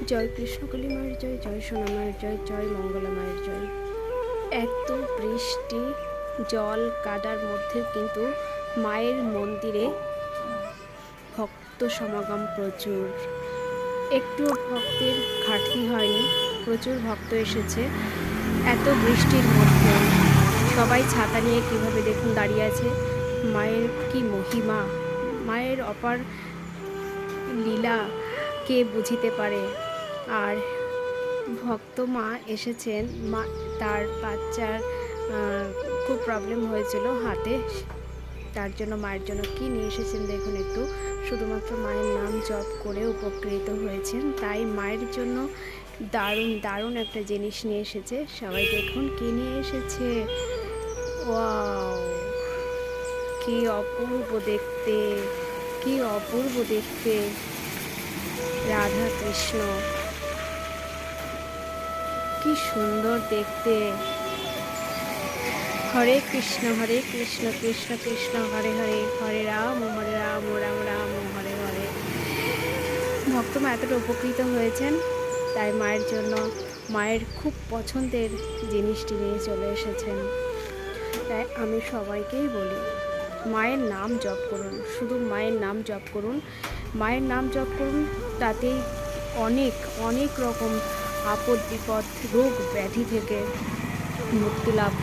জয় কৃষ্ণকালী মায়ের জয়, জয় সোনা মায়ের জয়, জয় মঙ্গলা মায়ের জয়। এত বৃষ্টি জল কাদার মধ্যে কিন্তু মায়ের মন্দিরে ভক্ত সমাগম প্রচুর, একটু ভক্তের ঘাটতি হয়নি, প্রচুর ভক্ত এসেছে। এত বৃষ্টির মধ্যে সবাই ছাতা নিয়ে কীভাবে দেখুন দাঁড়িয়ে আছে। মায়ের কি মহিমা, মায়ের অপার লীলা কে বুঝিতে পারে। আর ভক্ত মা এসেছেন, মা তার বাচ্চার খুব প্রবলেম হয়েছিল হাতে, তার জন্য মায়ের জন্য কি নিয়ে এসেছেন দেখুন একটু। শুধুমাত্র মায়ের নাম জপ করে উপকৃত হয়েছেন, তাই মায়ের জন্য দারুণ দারুণ একটা জিনিস নিয়ে এসেছে। সবাই দেখুন কি নিয়ে এসেছে। ওয়াও, কি অপূর্ব দেখতে, কি অপূর্ব দেখতে। রাধা কৃষ্ণ, কি সুন্দর দেখতে। হরে কৃষ্ণ কৃষ্ণ কৃষ্ণ হরে হরে, হরে রাম রাম রাম হরে হরে। ভক্তমা এতটা উপকৃত হয়েছেন, তাই মায়ের জন্য মায়ের খুব পছন্দের জিনিসটি নিয়ে চলে এসেছেন। তাই আমি সবাইকেই বলি, মায়ের নাম জপ করুন, শুধু মায়ের নাম জপ করুন, মায়ের নাম জপ করুন। তাতেই অনেক অনেক রকম আপদ বিপদ রোগ ব্যাধি থেকে মুক্তি লাভ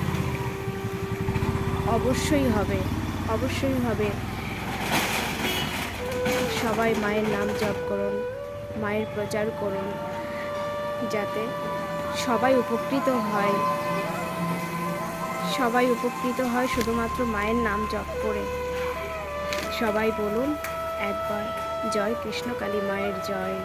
অবশ্যই হবে, অবশ্যই হবে। সবাই মায়ের নাম জপ করুন, মায়ের প্রচার করুন, যাতে সবাই উপকৃত হয়, সবাই উপকৃত হয় শুধুমাত্র মায়ের নাম জপ করে। সবাই বলুন একবার, জয় কৃষ্ণকালী মায়ের জয়।